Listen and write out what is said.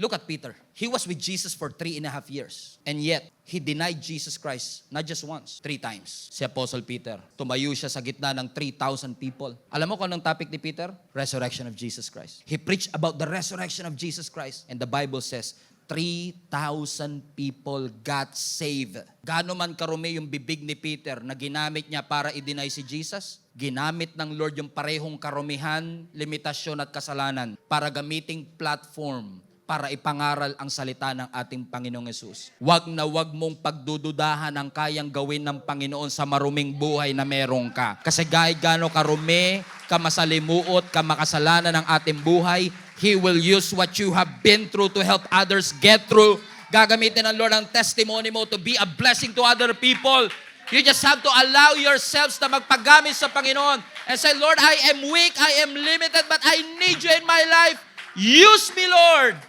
Look at Peter. He was with Jesus for 3.5 years. And yet, he denied Jesus Christ, not just once, 3 times. Si Apostle Peter, tumayo siya sa gitna ng 3,000 people. Alam mo kung anong topic ni Peter? Resurrection of Jesus Christ. He preached about the resurrection of Jesus Christ. And the Bible says, 3,000 people got saved. Gaano man karumi yung bibig ni Peter na ginamit niya para i-deny si Jesus? Ginamit ng Lord yung parehong karumihan, limitasyon at kasalanan para gamiting platform para ipangaral ang salita ng ating Panginoong Yesus. Wag na wag mong pagdududahan ang kayang gawin ng Panginoon sa maruming buhay na meron ka. Kasi kahit gaano karumi, kamasalimuot, kamakasalanan ng ating buhay, He will use what you have been through to help others get through. Gagamitin ng Lord ang testimony mo to be a blessing to other people. You just have to allow yourselves na magpagamit sa Panginoon and say, Lord, I am weak, I am limited, but I need you in my life. Use me, Lord.